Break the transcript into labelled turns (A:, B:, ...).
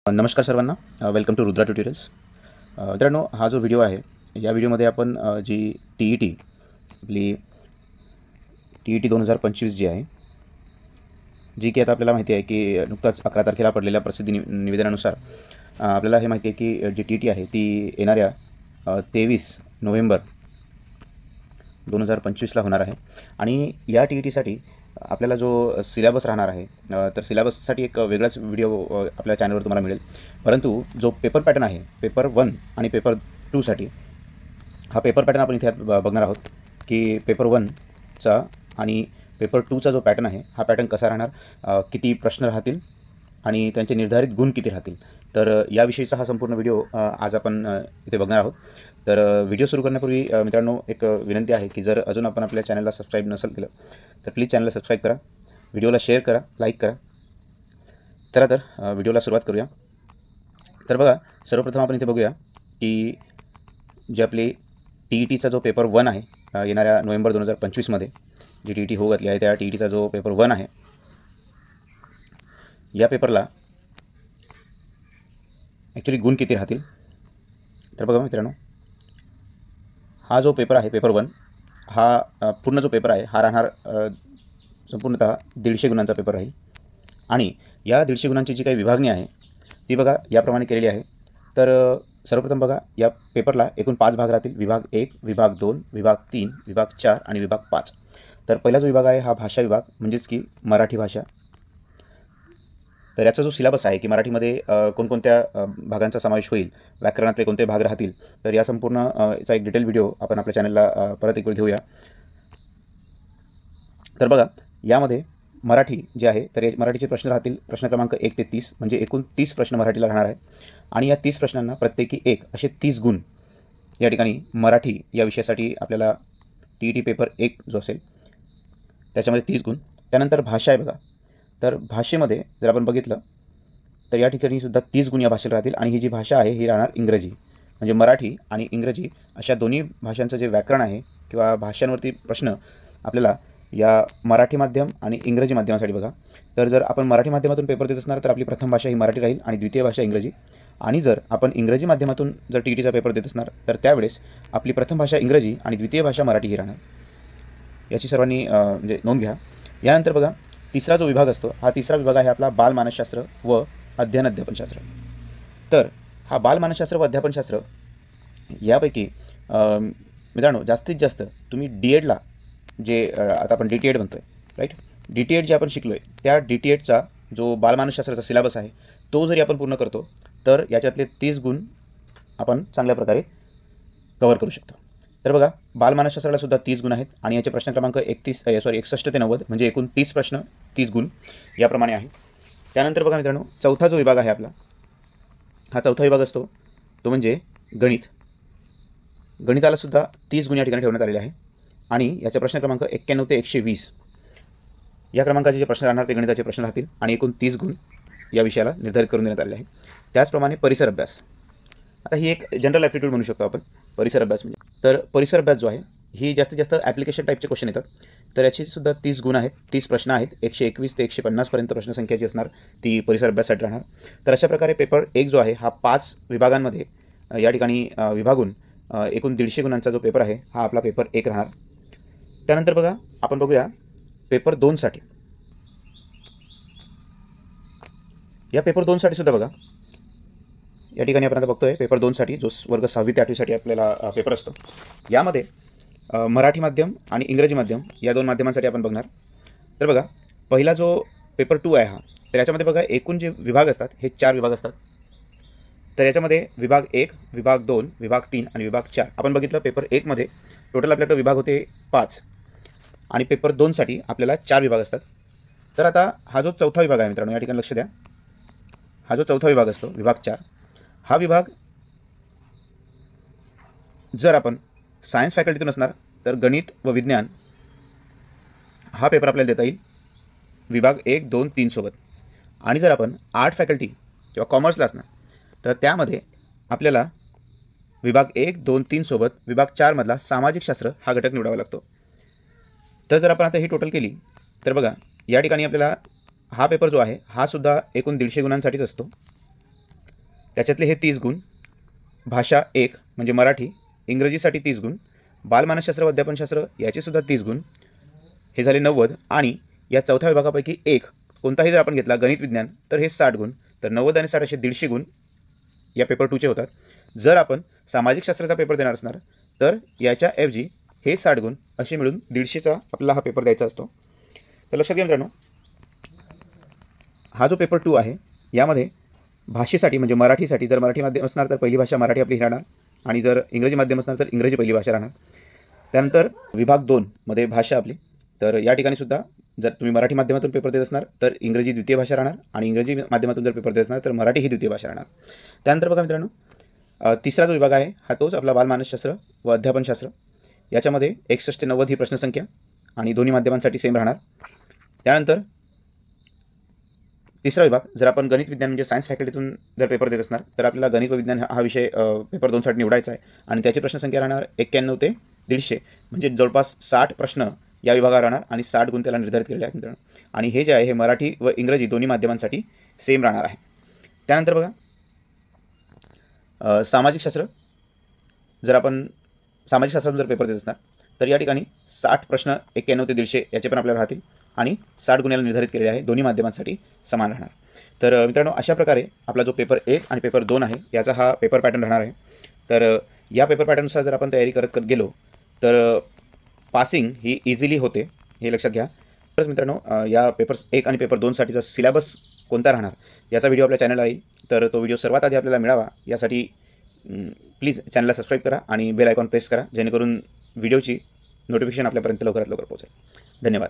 A: नमस्कार सर्वांना, welcome to Rudra tutorials. मित्रांनो, हा जो व्हिडिओ आहे या व्हिडिओमध्ये आपण जी TET आपली TET 2025 जी आहे, जी की आता आपल्याला माहिती आहे की नुकताच 11 तारखेला पडलेल्या प्रसिद्धी निवेदनानुसार आपल्याला हे माहिती आहे की जी TET आहे ती येणाऱ्या 23 नोव्हेंबर 2025ला होणार आहे. आणि या TETसाठी आपल्याला जो सिलेबस राहणार आहे, तर सिलेबससाठी एक वेगळाच व्हिडिओ आपल्या चॅनलवर तुम्हाला मिळेल. परंतु जो पेपर पॅटर्न आहे पेपर 1 आणि पेपर 2साठी, हा पेपर पॅटर्न आपण इथे बघणार आहोत की पेपर 1चा आणि पेपर 2चा जो पॅटर्न आहे हा पॅटर्न कसा राहणार, किती प्रश्न राहतील आणि त्यांचे निर्धारित गुण किती राहतील. तर याविषयीचा हा संपूर्ण व्हिडिओ आज आपण इथे बघणार आहोत. तर व्हिडिओ सुरू करण्यापूर्वी मित्रांनो, एक विनंती आहे की जर अजून आपण आपल्या चॅनलला सबस्क्राईब नसेल केलं तर प्लीज चॅनलला सबस्क्राईब करा, व्हिडिओला शेअर करा, लाईक करा. चला तर व्हिडिओला सुरुवात करूया. तर बघा, सर्वप्रथम आपण इथे बघूया की जे आपली TETचा जो पेपर 1 आहे, येणाऱ्या नोव्हेंबर 2025मध्ये जी TET होऊ घातली आहे त्या TETचा जो पेपर 1 आहे, या पेपरला ॲक्च्युली गुण किती राहतील. तर बघा मित्रांनो, हा जो पेपर आहे पेपर 1, हा पूर्ण जो पेपर आहे हा राहणार संपूर्णतः 150 गुणांचा पेपर राहील. आणि या 150 गुणांची जी काही विभागणी आहे ती बघा याप्रमाणे केलेली आहे. तर सर्वप्रथम बघा, या पेपरला एकूण 5 भाग राहतील. विभाग 1, विभाग 2, विभाग 3, विभाग 4 आणि विभाग 5. तर पहिला जो विभाग आहे हा भाषा विभाग, म्हणजेच की मराठी भाषा. तर याचा जो सिलेबस आहे की मराठीमध्ये कोणकोणत्या भागांचा समावेश होईल, व्याकरणातले कोणते भाग राहतील, तर या संपूर्ण याचा एक डिटेल व्हिडिओ आपण आपल्या चॅनलला परत एक वेळ घेऊया. तर बघा, यामध्ये मराठी जे आहे तर मराठीचे प्रश्न राहतील प्रश्न क्रमांक 1 ते 30, म्हणजे एकूण 30 प्रश्न मराठीला राहणार आहे. आणि या 30 प्रश्नांना प्रत्येकी एक असे 30 गुण या ठिकाणी मराठी या विषयासाठी आपल्याला TET पेपर 1 जो असेल त्याच्यामध्ये 30 गुण. त्यानंतर भाषा आहे बघा, तर भाषेमध्ये जर आपण बघितलं तर या ठिकाणी सुद्धा 30 गुण या भाषेला राहतील. आणि ही जी भाषा आहे ही राहणार इंग्रजी, म्हणजे मराठी आणि इंग्रजी अशा दोन्ही भाषांचं जे व्याकरण आहे किंवा भाषांवरती प्रश्न आपल्याला या मराठी माध्यम आणि इंग्रजी माध्यमासाठी बघा. तर जर आपण मराठी माध्यमातून पेपर देत असणार तर आपली प्रथम भाषा ही मराठी राहील आणि द्वितीय भाषा इंग्रजी. आणि जर आपण इंग्रजी माध्यमातून जर TETचा पेपर देत असणार तर त्यावेळेस आपली प्रथम भाषा इंग्रजी आणि द्वितीय भाषा मराठी ही राहणार. याची सर्वांनी म्हणजे नोंद घ्या. यानंतर बघा, तिसरा जो विभाग असतो हा तिसरा विभाग आहे आपला बालमानसशास्त्र व अध्ययनशास्त्र. तर हा बालमानसशास्त्र व अध्यापनशास्त्र यापैकी मित्रांनो जास्तीत जास्त तुम्ही DEDला जे आता आपण DTED म्हणतो आहे, राईट, DTED जे आपण शिकलो आहे त्या DTEDचा जो बालमानसशास्त्राचा सिलेबस आहे तो जरी आपण पूर्ण करतो तर याच्यातले 30 गुण आपण चांगल्या प्रकारे कव्हर करू शकतो. तर बघा, बालमानसशास्त्राला सुद्धा 30 गुण आहेत आणि याचे प्रश्न क्रमांक 61 ते 90, म्हणजे एकूण 30 प्रश्न 30 गुण याप्रमाणे आहे. त्यानंतर बघा मित्रांनो, चौथा जो विभाग आहे आपला, हा चौथा विभाग असतो तो म्हणजे गणित. गणिताला सुद्धा 30 गुण या ठिकाणी ठेवण्यात आलेले आहे. आणि याचे प्रश्न क्रमांक 91 ते 120 या क्रमांकाचे जे प्रश्न राहणार ते गणिताचे प्रश्न राहतील आणि एकूण 30 गुण या विषयाला निर्धारित करून देण्यात आलेले आहे. त्याचप्रमाणे परिसर अभ्यास, आता ही एक जनरल ॲप्टिट्यूड म्हणू शकतो आपण परिसर अभ्यास म्हणजे. तर परिसर अभ्यास जो आहे ही जास्तीत जास्त ॲप्लिकेशन टाईपचे क्वेश्चन येतात. तर याची सुद्धा 30 गुण आहेत, 30 प्रश्न आहेत, 121 ते 150 पर्यंत प्रश्नसंख्या जी असणार ती परिसर अभ्यासासाठी राहणार. तर अशा प्रकारे पेपर 1 जो आहे हा 5 विभागांमध्ये या ठिकाणी विभागून एकूण 150 गुणांचा जो पेपर आहे हा आपला पेपर 1 राहणार. त्यानंतर बघा, आपण बघूया पेपर 2साठी. या पेपर 2साठी सुद्धा बघा, या ठिकाणी आपण आता बघतोय पेपर 2साठी जो वर्ग 6वी ते 8वीसाठी आपल्याला पेपर असतो. यामध्ये मराठी माध्यम आणि इंग्रजी माध्यम या दोन माध्यमांसाठी आपण बघणार. तर बघा, पहिला जो पेपर 2 आहे हा, तर याच्यामध्ये बघा एकूण जे विभाग असतात हे 4 विभाग असतात. तर याच्यामध्ये विभाग 1, विभाग 2, विभाग 3 आणि विभाग 4 आपण बघितलं. पेपर 1 मध्ये टोटल आपल्याकडे विभाग होते 5 आणि पेपर 2साठी आपल्याला 4 विभाग असतात. तर आता हा जो चौथा विभाग आहे मित्रांनो, या ठिकाणी लक्ष द्या, हा जो चौथा विभाग असतो विभाग 4, हा विभाग जर आपण सायन्स फॅकल्टीतून असणार तर गणित व विज्ञान हा पेपर आपल्याला देता येईल विभाग 1, 2, 3 सोबत. आणि जर आपण आर्ट फॅकल्टी किंवा कॉमर्सला असणार तर त्यामध्ये आपल्याला विभाग 1, 2, 3 सोबत विभाग 4 मधला सामाजिक शास्त्र हा घटक निवडावा लागतो. तर जर आपण आता ही टोटल केली तर बघा, या ठिकाणी आपल्याला हा पेपर जो आहे हा सुद्धा एकूण 150 गुणांसाठीच असतो. त्याच्यातले हे 30 गुण, भाषा 1 म्हणजे मराठी, इंग्रजीसाठी 30 गुण, बालमानसशास्त्र व अध्यापनशास्त्र याचेसुद्धा 30 गुण, हे झाले 90. आणि या चौथ्या विभागापैकी एक कोणताही जर आपण घेतला गणित विज्ञान तर हे 60 गुण. तर 90 आणि 60 असे 150 गुण या पेपर 2चे होतात. जर आपण सामाजिक शास्त्राचा पेपर देणार असणार तर याच्याऐवजी हे 60 गुण असे मिळून 150चा आपला हा पेपर द्यायचा असतो. तर लक्षात घ्या मित्रांनो, हा जो पेपर 2 आहे यामध्ये भाषेसाठी म्हणजे मराठीसाठी जर मराठी माध्यम असणार तर पहिली भाषा मराठी आपली राहणार, आणि जर इंग्रजी माध्यम असणार तर इंग्रजी पहिली भाषा राहणार. त्यानंतर विभाग 2 मध्ये भाषा आपली, तर या ठिकाणी सुद्धा जर तुम्ही मराठी माध्यमातून पेपर देत असणार तर इंग्रजी द्वितीय भाषा राहणार, आणि इंग्रजी माध्यमातून जर पेपर देत असणार तर मराठी ही द्वितीय भाषा राहणार. त्यानंतर बघा मित्रांनो, तिसरा जो विभाग आहे हा तोच आपला बालमानसशास्त्र व अध्यापनशास्त्र. याच्यामध्ये 61 ते 90 ही प्रश्नसंख्या आणि दोन्ही माध्यमांसाठी सेम राहणार. त्यानंतर तिसरा विभाग, जर आपण गणित विज्ञान म्हणजे सायन्स फॅकल्टीतून जर पेपर देत असणार तर आपल्याला गणित व विज्ञान हा विषय पेपर 2साठी निवडायचा आहे, आणि त्याची प्रश्नसंख्या राहणार 91 ते 150, म्हणजे जवळपास 60 प्रश्न या विभागावर राहणार आणि 60 गुण त्याला निर्धारित केलेले आहेत मित्रांनो. आणि हे जे आहे हे मराठी व इंग्रजी दोन्ही माध्यमांसाठी सेम राहणार आहे. त्यानंतर बघा, सामाजिक शास्त्र, जर आपण सामाजिक शास्त्रातून जर पेपर देत असणार तर या ठिकाणी 60 प्रश्न 91 ते 150 याचे पण आपल्याला राहतील, आणि 60 गुण याला निर्धारित केलेले आहे, दोन्ही माध्यमांसाठी समान राहणार. तर मित्रांनो, अशा प्रकारे आपला जो पेपर 1 आणि पेपर 2 आहे याचा हा पेपर पॅटर्न राहणार आहे. तर या पेपर पॅटर्ननुसार जर आपण तयारी करत गेलो तर पासिंग ही इझिली होते, हे लक्षात घ्या. तर मित्रांनो, या पेपर 1 आणि पेपर 2साठीचा सिलेबस कोणता राहणार याचा व्हिडिओ आपल्या चॅनलला येईल. तर तो व्हिडिओ सर्वात आधी आपल्याला मिळावा यासाठी प्लीज चॅनलला सबस्क्राईब करा आणि बेल आयकॉन प्रेस करा, जेणेकरून व्हिडिओची नोटिफिकेशन आपल्यापर्यंत लवकरात लवकर पोहोचेल. धन्यवाद.